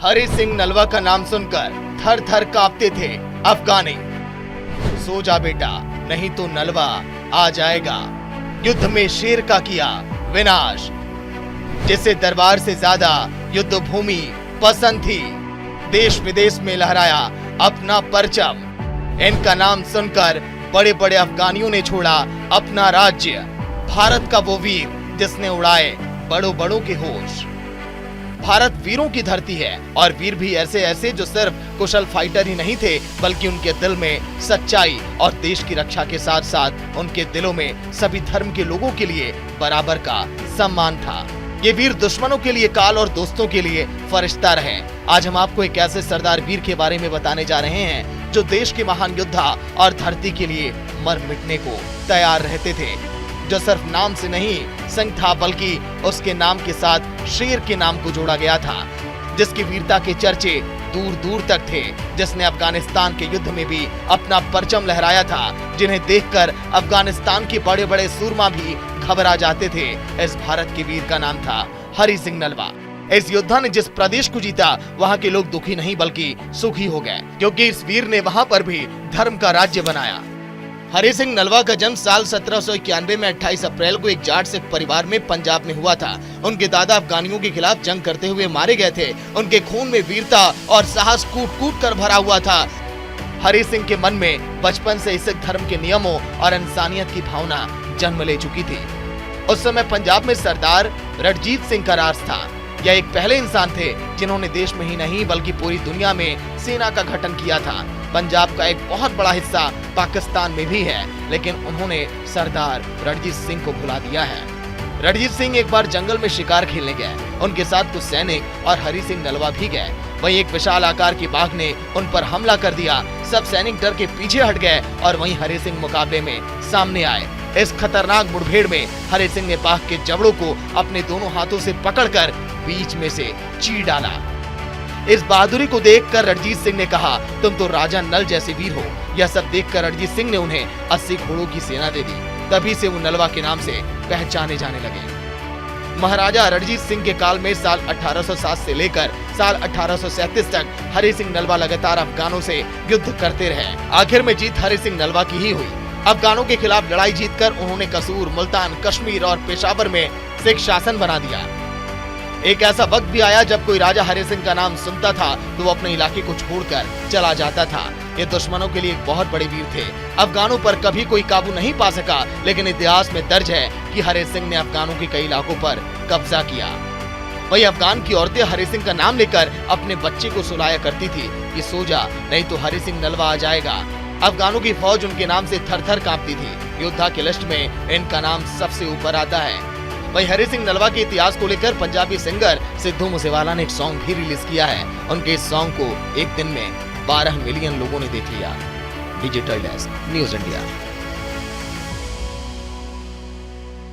हरी सिंह नलवा का नाम सुनकर थर थर कांपते थे अफगानी। सो जा बेटा, नहीं तो नलवा आ जाएगा। युद्ध में शेर का किया विनाश, जिसे दरबार से ज्यादा युद्ध भूमि पसंद थी। देश विदेश में लहराया अपना परचम। इनका नाम सुनकर बड़े बड़े अफगानियों ने छोड़ा अपना राज्य। भारत का वो वीर जिसने उड़ाए बड़ों बड़ों के होश। भारत वीरों की धरती है, और वीर भी ऐसे ऐसे जो सिर्फ कुशल फाइटर ही नहीं थे, बल्कि उनके दिल में सच्चाई और देश की रक्षा के साथ साथ उनके दिलों में सभी धर्म के लोगों के लिए बराबर का सम्मान था। ये वीर दुश्मनों के लिए काल और दोस्तों के लिए फरिश्ता रहे। आज हम आपको एक ऐसे सरदार वीर के बारे में बताने जा रहे हैं जो देश के महान योद्धा और धरती के लिए मर मिटने को तैयार रहते थे, जो सिर्फ नाम से नहीं संग था, बल्कि उसके नाम के साथ शेर के नाम को जोड़ा गया था, जिसकी वीरता के चर्चे दूर दूर तक थे, जिसने अफगानिस्तान के युद्ध में भी अपना परचम लहराया था, जिन्हें देखकर अफगानिस्तान के बड़े बड़े सूरमा भी घबरा जाते थे। इस भारत के वीर का नाम था हरी सिंह नलवा। इस योद्धा ने जिस प्रदेश को जीता, वहाँ के लोग दुखी नहीं बल्कि सुखी हो गए, क्योंकि इस वीर ने वहाँ पर भी धर्म का राज्य बनाया। हरी सिंह नलवा का जन्म साल 1791 में 28 अप्रैल को एक जाट सिख परिवार में पंजाब में हुआ था। उनके दादा अफगानियों के खिलाफ जंग करते हुए मारे गए थे। उनके खून में वीरता और साहस कूट कूट कर भरा हुआ था। हरी सिंह के मन में बचपन से सिख धर्म के नियमों और इंसानियत की भावना जन्म ले चुकी थी। उस समय पंजाब में सरदार रणजीत सिंह का राज था। यह एक पहले इंसान थे जिन्होंने देश में ही नहीं बल्कि पूरी दुनिया में सेना का गठन किया था। पंजाब का एक बहुत बड़ा हिस्सा पाकिस्तान में भी है, लेकिन उन्होंने सरदार रणजीत सिंह को भुला दिया है। रणजीत सिंह एक बार जंगल में शिकार खेलने गए। उनके साथ कुछ सैनिक और हरी सिंह नलवा भी गए। वहीं एक विशाल आकार की बाघ ने उन पर हमला कर दिया। सब सैनिक डर के पीछे हट गए और वहीं हरी सिंह मुकाबले में सामने आए। इस खतरनाक मुठभेड़ में हरी सिंह ने बाघ के जबड़ों को अपने दोनों हाथों से पकड़कर बीच में से चीर डाला। इस बहादुरी को देखकर रणजीत सिंह ने कहा, तुम तो राजा नल जैसे वीर हो। यह सब देखकर रणजीत सिंह ने उन्हें 80 घोड़ों की सेना दे दी। तभी से वो नलवा के नाम से पहचाने जाने लगे। महाराजा रणजीत सिंह के काल में साल 1807 से लेकर साल 1837 तक हरी सिंह नलवा लगातार अफगानों से युद्ध करते रहे। आखिर में जीत हरी सिंह नलवा की ही हुई। अफगानों के खिलाफ लड़ाई जीतकर उन्होंने कसूर, मुल्तान, कश्मीर और पेशावर में सिख शासन बना दिया। एक ऐसा वक्त भी आया जब कोई राजा हरी सिंह का नाम सुनता था तो वो अपने इलाके को छोड़कर चला जाता था। ये दुश्मनों के लिए एक बहुत बड़े वीर थे। अफगानों पर कभी कोई काबू नहीं पा सका, लेकिन इतिहास में दर्ज है कि हरी सिंह ने अफगानों के कई इलाकों पर कब्जा किया। वही अफगान की औरतें हरी सिंह का नाम लेकर अपने बच्चे को सुलाया करती थी कि सो जा, नहीं तो हरी सिंह नलवा आ जाएगा। अफगानों की फौज उनके नाम से थर थर कांपती थी। योद्धा की लिस्ट में इनका नाम सबसे ऊपर आता है। वहीं हरी सिंह नलवा के इतिहास को लेकर पंजाबी सिंगर सिद्धू मूसेवाला ने एक सॉन्ग भी रिलीज किया है। उनके इस सॉन्ग को एक दिन में 12 मिलियन लोगों ने देख लिया। Digital desk, news India.